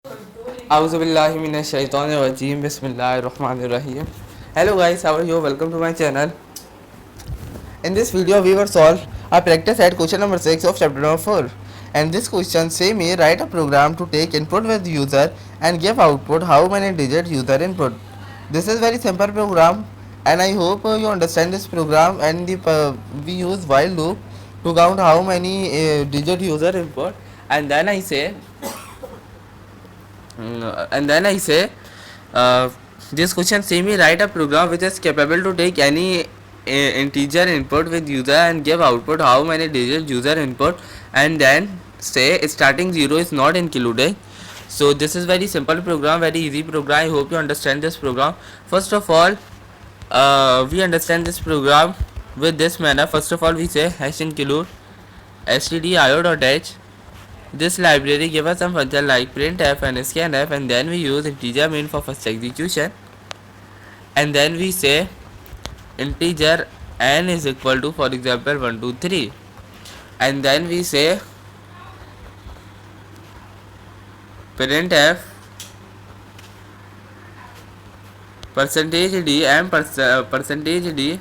Auzubillahiminash-shaytanir-rajeem. Bismillahir-rahmanir-rahim. Hello guys, how are you? Welcome to my channel. In this video, we will solve a practice at question number 6 of chapter number 4. And this question say me write a program to take input with user and give output how many digit user input. This is very simple program, and I hope you understand this program. And we use while loop to count how many digit user input, and then I say uh, this question say me write a program which is capable to take any integer input with user and give output how many digits user input, and then say starting 0 is not included. So this is very simple program, very easy program. I hope you understand this program. First of all, we understand this program with this manner. First of all, we say hash include stdio.h. This library gives us some function like printf and scanf, and then we use integer main for first execution, and then we say integer n is equal to, for example, 1 2 3, and then we say printf percentage d and percentage d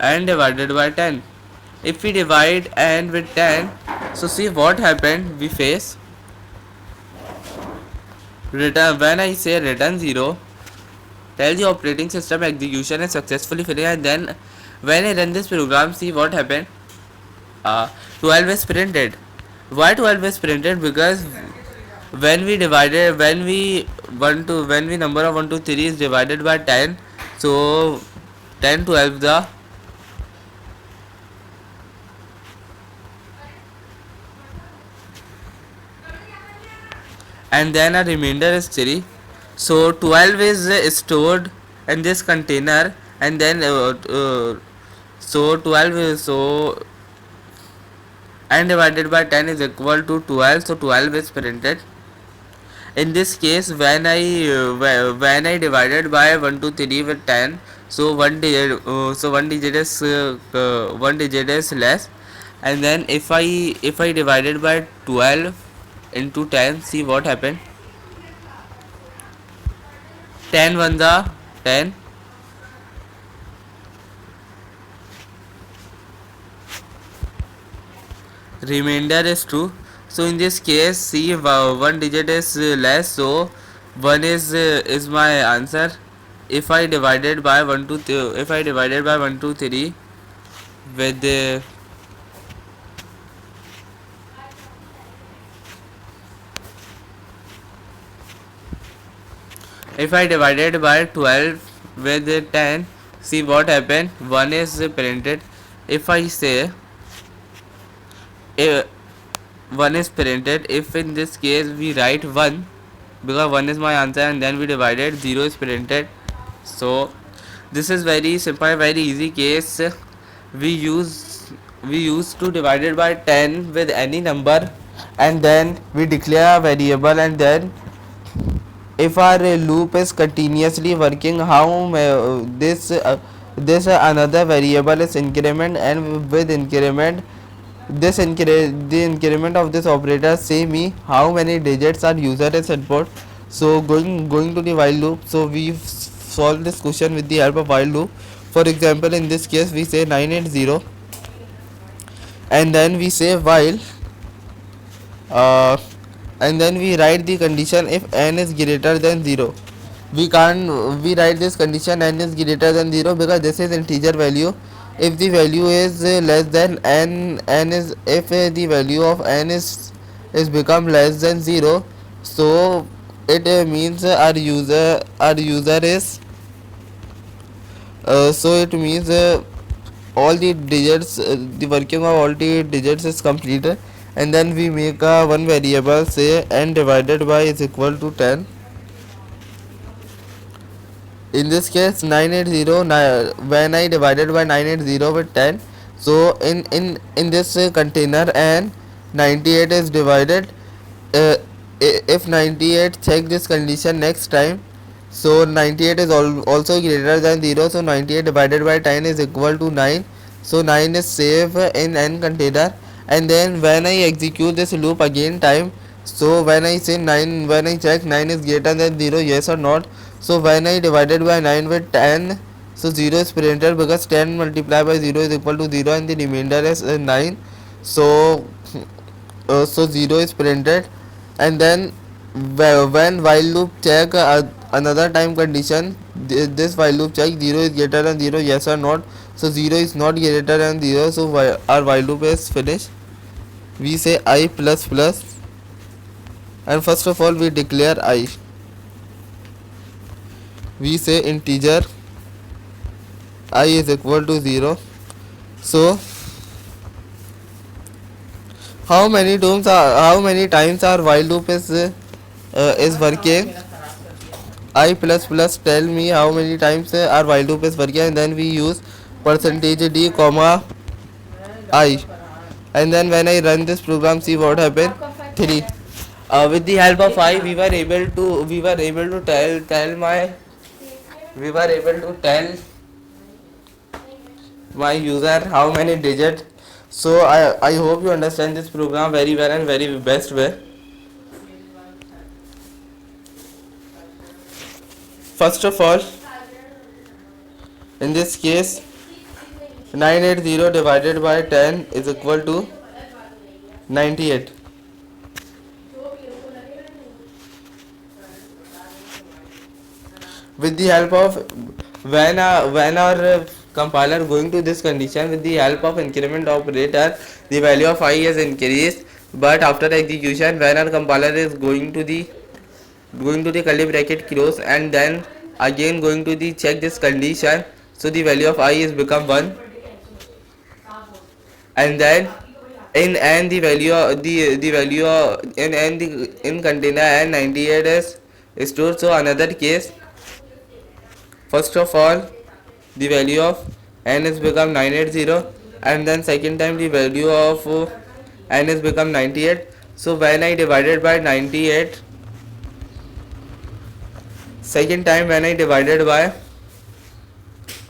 and divided by 10. If we divide n with 10, so see what happened. We face return. When I say return 0, tell the operating system execution is successfully finished, and then when I run this program, see what happened. 12 is printed. Why 12 is printed? Because when we number of 1 to 3 is divided by 10, so 10 12 the and then a remainder is 3. So 12 is stored in this container, and then so 12 is so and divided by 10 is equal to 12, so 12 is printed. In this case, when I divided by 1 to 3 with 10, so one digit is less, and then if I divided by 12 into 10, see what happened. 10 1 the 10, remainder is 2. So in this case, see, one digit is less, so 1 is my answer. If I divided by 1 to 3 with if I divided by 12 with 10, see what happened. 1 is printed. If I say 1 is printed, if in this case we write 1, because 1 is my answer, and then we divided, 0 is printed. So this is very simple, very easy case. We use to divide it by 10 with any number, and then we declare a variable, and then if our loop is continuously working, how this another variable is increment, and with increment the increment of this operator say me how many digits are user is input. So going to the while loop, so we solve this question with the help of while loop. For example, in this case we say 980, and then we say while and then we write the condition if n is greater than 0. We write this condition n is greater than 0 because this is integer value. If the value is less than if the value of n is become less than 0, so it means our user is so it means all the digits, the working of all the digits is completed, and then we make a one variable, say n divided by is equal to 10. In this case 980, when I divided by 980 with 10, so in this container, and 98 is divided. If 98 check this condition next time, so 98 is also greater than 0, so 98 divided by 10 is equal to 9. So 9 is safe in n container, and then when I execute this loop again time, So when I say 9, when I check 9 is greater than 0, yes or not. So when I divided by 9 with 10, so 0 is printed because 10 multiplied by 0 is equal to 0 and the remainder is 9. So so 0 is printed. And then when while loop check another time condition, this while loop check 0 is greater than 0, yes or not. So 0 is not greater than 0, so our while loop is finished. We say I plus plus, and first of all we declare I. We say integer I is equal to 0. So how many times our while loop is working? I plus plus tell me how many times our while loop is working, and then we use percentage d comma I, and then when I run this program, see what happened. 3. With the help of I, we were able to tell my user how many digits. So I hope you understand this program very well and very best way. First of all, in this case, 980 divided by 10 is equal to 98. With the help of when our compiler going to this condition, with the help of increment operator, the value of I is increased, but after execution, when our compiler is going to the curly bracket close and then again going to the check this condition, so the value of I is become 1, and then in and the value the value in and the in container and 98 is stored. So another case, first of all the value of n is become 980, and then second time the value of n is become 98. So when I divided by 98, second time when I divided by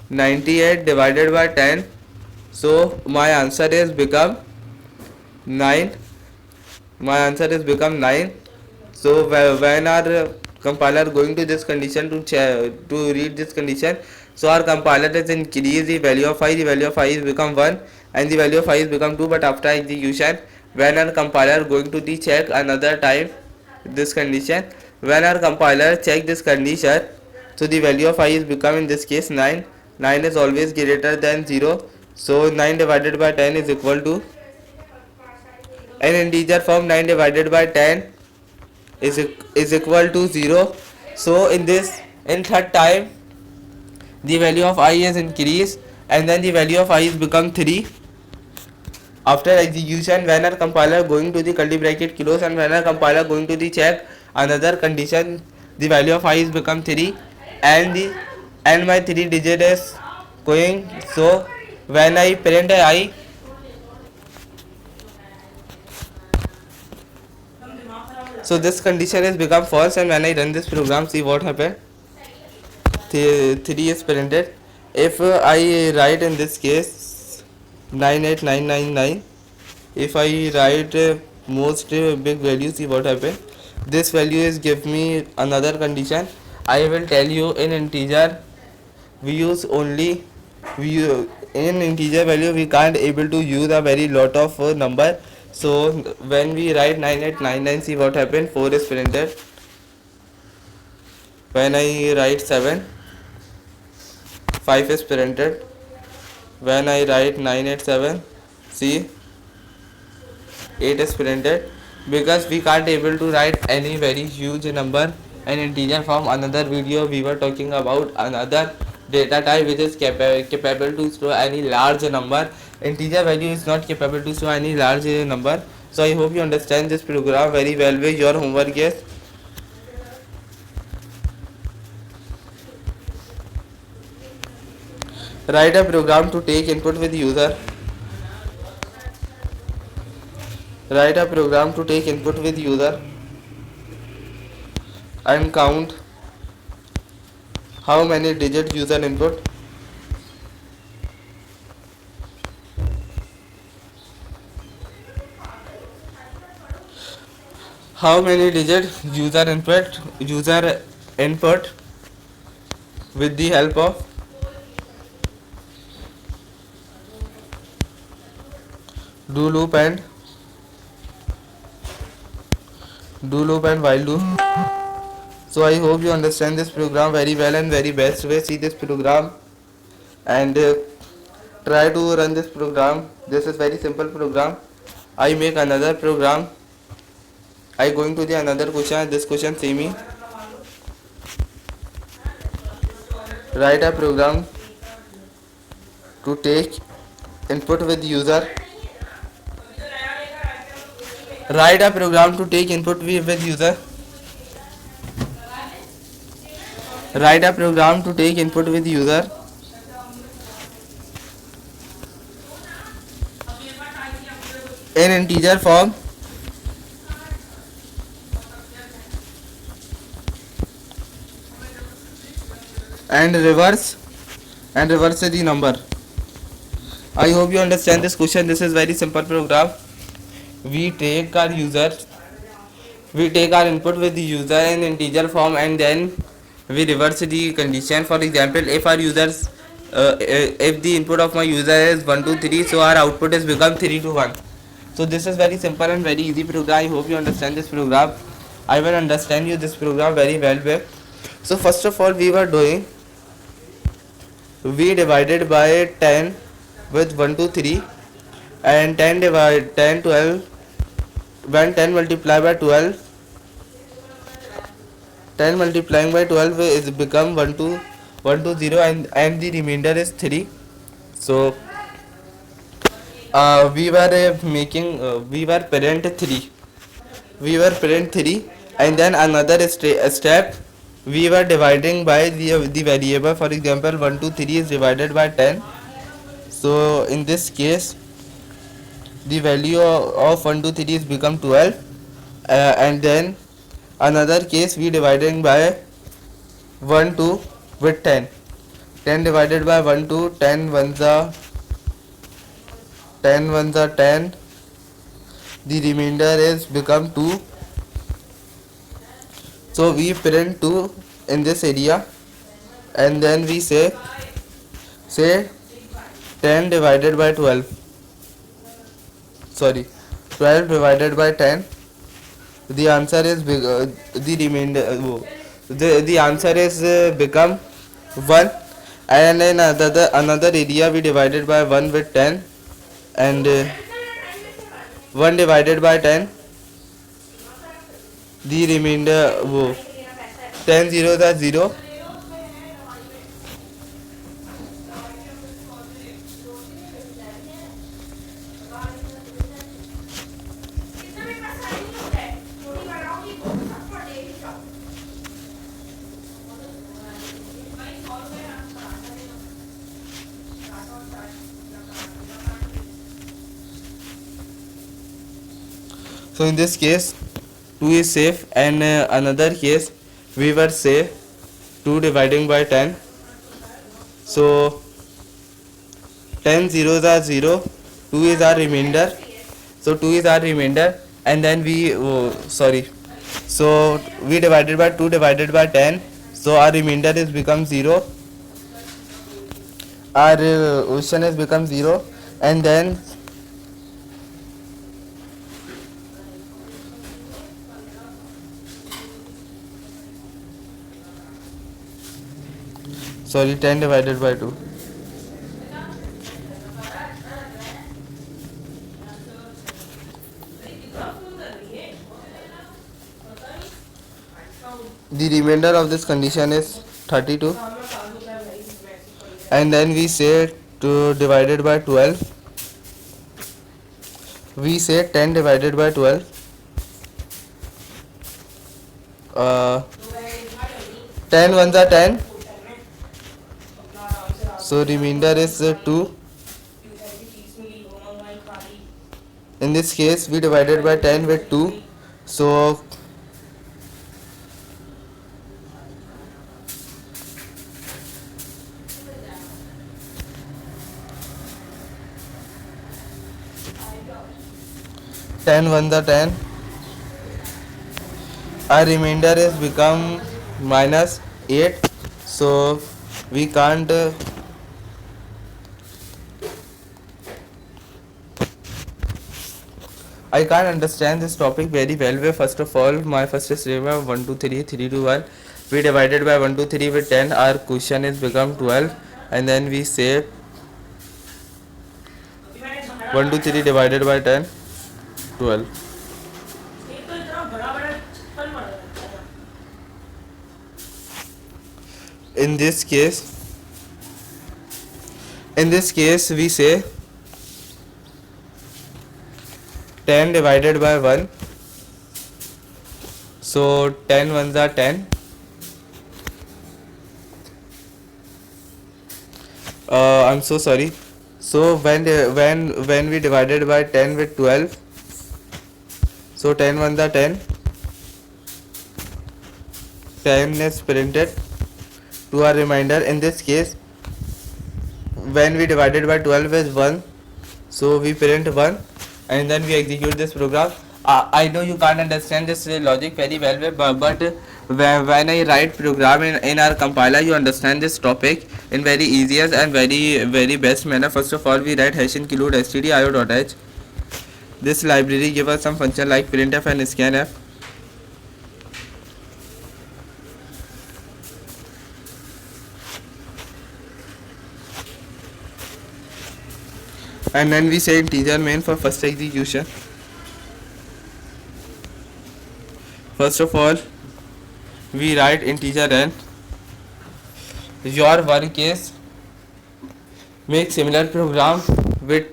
98 divided by 10, so my answer is become 9. My answer is become 9. So when our compiler going to this condition to read this condition, so our compiler is increase the value of I, the value of I is become 1 and the value of I is become 2, but after execution, when our compiler going to the check another time this condition, when our compiler check this condition, so the value of I is become in this case 9. 9 is always greater than 0, so 9 divided by 10 is equal to an integer form. 9 divided by 10 is equal to 0. So in third time the value of I is increased and then the value of I is become 3. After execution, when our compiler going to the curly bracket close and when our compiler going to the check another condition, the value of I is become 3 and my 3 digit is going. So when I print I, so this condition is become false, and when I run this program, see what happened. 3 is printed. If I write in this case 98999, if I write most big value, see what happened. This value is give me another condition. I will tell you in integer we use only in integer value we can't able to use a very lot of number. So when we write 9899, see what happened. 4 is printed. When I write 7, 5 is printed. When I write 987, see 8 is printed, because we can't able to write any very huge number and integer form. Another video we were talking about another data type which is capable to store any large number. Integer value is not capable to store any large number. So I hope you understand this program very well. With your homework is write a program to take input with user. Write a program to take input with user and count how many digits user input. how many digit user input with the help of do loop and while loop. So I hope you understand this program very well and very best way. See this program and try to run this program. This is very simple program. I make another program. I going to the another question. This question see me. Write a program to take input with user. Write a program to take input with user. Write a program to take input with user. In integer form and reverse the number. I hope you understand this question. This is very simple program. We take our input with the user in integer form and then we reverse the condition. For example, if our users if the input of my user is 1 2 3, so our output is become 3 to 1. So this is very simple and very easy program. I hope you understand this program. I will understand you this program very well. So first of all, we divided by 10 with 1 2 3 and 10 divide 10 12. When 10 multiplied by 12, 10 multiplying by 12 is become 1 2 0 and the remainder is 3. So we were parent 3 and then another step we were dividing by the variable. For example, 1 2 3 is divided by 10. So in this case the value of 1 2 3 is become 12 and then another case we dividing by 1 2 with 10. 10 divided by 1 2, 10 ones are 10. The remainder is become 2. So we print 2 in this area and then we say 10 divided by 12. 12 divided by 10. The answer is the remainder. The answer is become 1. And in another area we divided by 1 with 10 and 1 divided by 10. The remainder 10 zeros are 0. So in this case 2 is safe and another case we were say 2 dividing by 10. So 10 zeros are 0, 2 is our remainder. So 2 is our remainder and then so we divided by 2 divided by 10. So our remainder is become 0. Our question has become 0 and then 10 divided by 2. The remainder of this condition is 32 and then we say 2 divided by 12. We say 10 divided by 12. 10 ones are 10. So remainder is 2. In this case we divided by 10 with 2. So 10 ones are 10. our remainder is become minus 8, so we can't I can't understand this topic very well. Where first of all, my first statement 1 2 3 3 2 1. We divided by 1 2 3 with 10. Our question is become 12, and then we say 1 2 3 divided by 10, 12. In this case, we say 10 divided by 1. So 10 ones are 10. I'm so sorry. So when we divided by 10 with 12, so 10 ones are 10. 10 is printed to our remainder. In this case, when we divided by 12 with 1, so we print 1, and then we execute this program. I know you can't understand this logic very well, but when I write program in our compiler, you understand this topic in very easiest and very best manner. First of all, we write hash include stdio.h. This library gives us some function like printf and scanf. And then we say integer main for first execution. First of all, we write integer n. Your work is make similar program with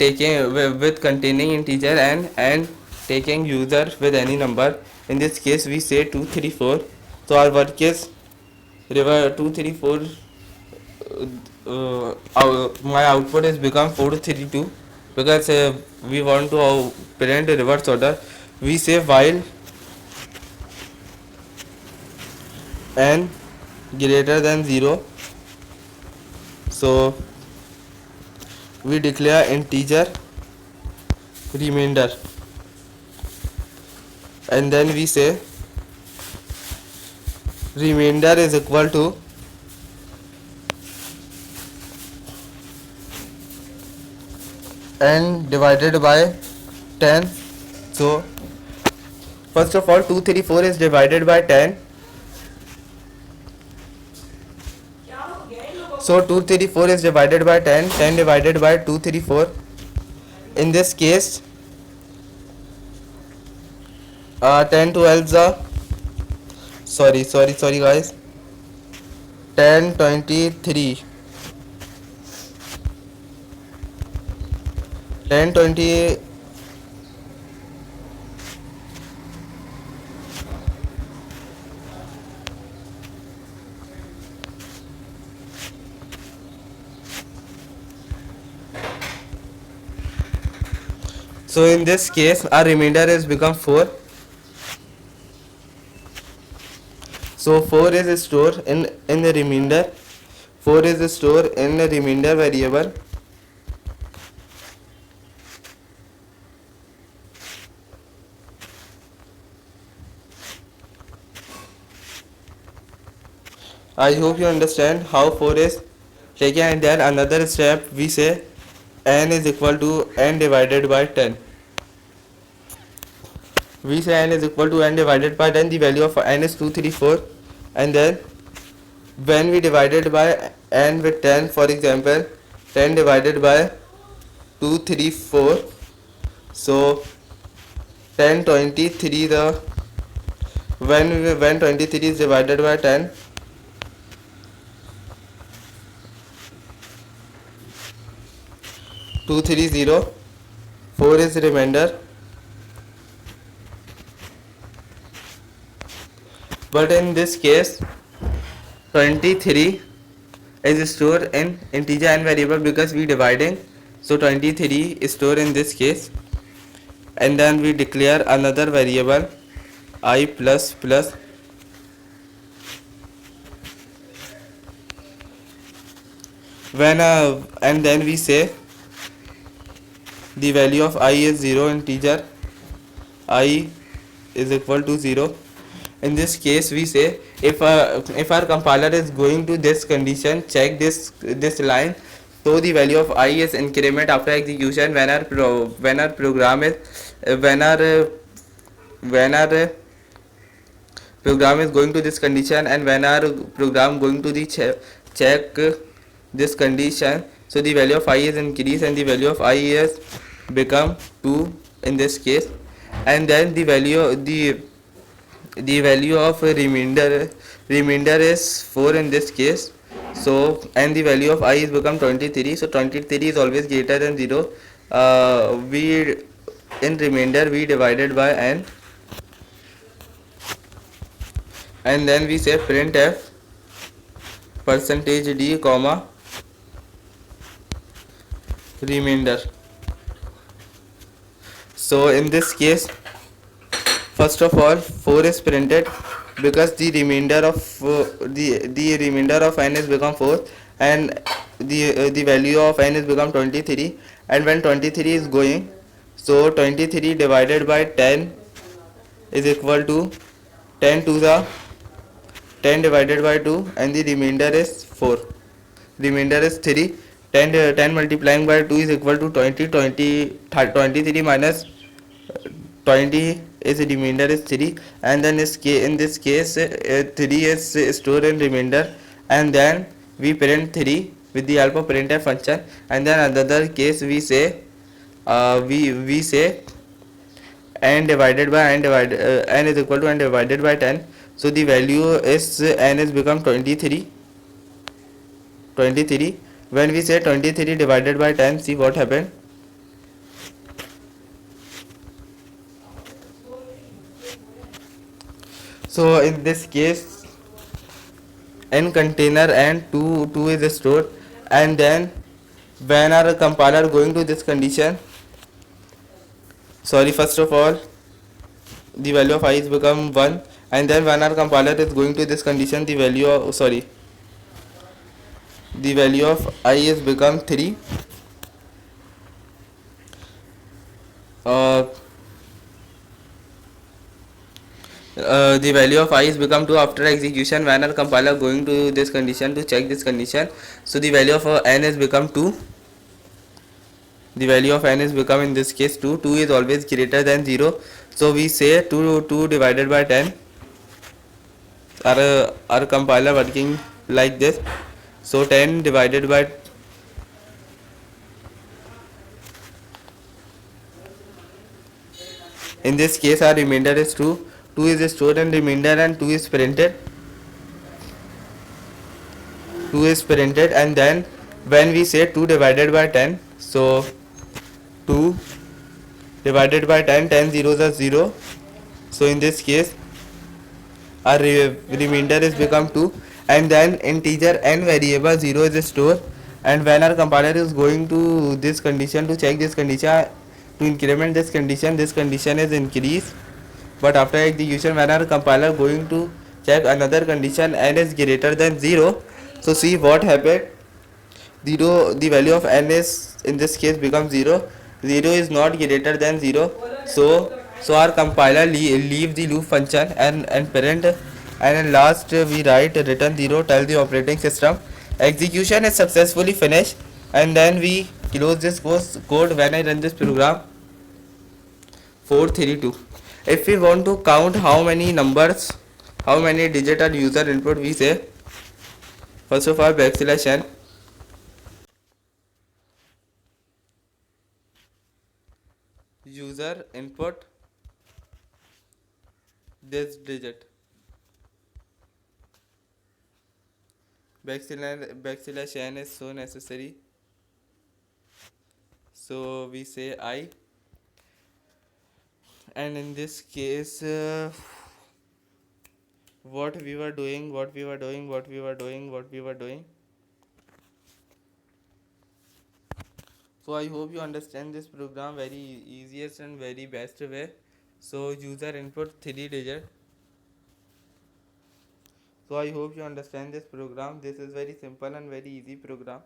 containing integer n and taking user with any number. In this case, we say 2 3 4. So our work is 2 3 4. My output is become 4 3 2, because we want to print reverse order. We say while n greater than 0, so we declare integer remainder, and then we say remainder is equal to n divided by 10. So first of all, 2 3 4 is divided by 10. So 2 3 4 is divided by 10. 10 divided by 2 3 4. In this case, 10 12s are sorry guys, 10 23, 10 20. So in this case, our remainder is become 4. So 4 is stored in the remainder. 4 is stored in the remainder variable. I hope you understand how 4 is taken, and then another step we say n is equal to n divided by 10. We say n is equal to n divided by 10. The value of n is 2 3 4, and then when we divided by n with 10, for example 10 divided by 2 3 4, so 10 23, the when 23 is divided by 10, 2 3 0, 4 is remainder. But in this case, 23 is stored in integer n variable because we dividing. So 23 is stored in this case, and then we declare another variable I plus plus. And then we say the value of I is 0, integer I is equal to 0, In this case we say if our compiler is going to this condition, check this line, so the value of I is increment after execution when our program is when our program is going to this condition, and when our program going to the check this condition, so the value of I is increased and the value of I is become 2 in this case, and then the value of a remainder is 4 in this case. So and the value of I is become 23, so 23 is always greater than 0. We in remainder we divided by n, and then we say printf percentage d comma remainder. So in this case, first of all 4 is printed because the remainder of n is become 4, and the value of n is become 23, and when 23 is going, so 23 divided by 10 is equal to 10 to the 10 divided by 2, and the remainder is 4, remainder is 3. 10 multiplying by 2 is equal to 23 minus 20 is the remainder is 3, and then in this case 3 is stored in remainder, and then we print 3 with the help of printf function, and then another case we say we say n divided by n is equal to n divided by 10, so the value is n is become 23. When we say 23 divided by 10, see what happened. So in this case n container and 2 is stored, and then when our compiler going to this condition, first of all the value of I is become 1, and then when our compiler is going to this condition, the value of I is become 3. The value of I is become 2 after execution when our compiler going to this condition to check this condition, so the value of n is become 2. The value of n is become in this case 2. 2 is always greater than 0, so we say 2 divided by 10. Our compiler working like this, so 10 divided by in this case our remainder is 2. 2 is stored in remainder and 2 is printed. And then when we say 2 divided by 10, so 2 divided by 10, 10 zeros are 0, so in this case our remainder is become 2, and then integer n variable 0 is stored, and when our compiler is going to this condition to check this condition to increment this condition is increased, but after execution when our compiler going to check another condition n is greater than 0, so see what happened. 0, the value of n is in this case becomes 0. 0 is not greater than 0, so our compiler leave the loop function and parent, and in last we write return 0, tell the operating system execution is successfully finished, and then we close this code. When I run this program 432, if we want to count how many numbers, how many digit are user input, we say first of all \n user input this digit, \n is so necessary, so we say I, and in this case what we were doing. So I hope you understand this program very easiest and very best way. So user input 3 digit. So I hope you understand this program. This is very simple and very easy program.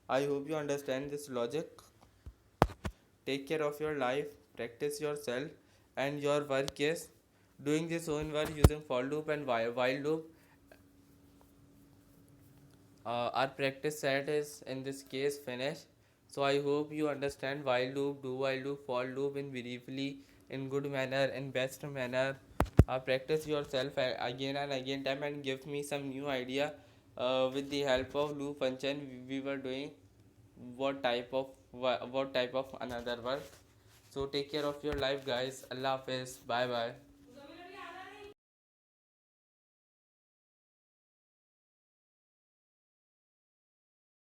I hope you understand this logic. Take care of your life, practice yourself, and your work is doing this own work using for loop and while loop. Our practice set is in this case finished. So I hope you understand while loop, do while loop, for loop in briefly, in good manner, in best manner. Practice yourself again and again time and give me some new idea. With the help of loop function we were doing what type of another work. So take care of your life guys. Allah Hafiz. Bye bye.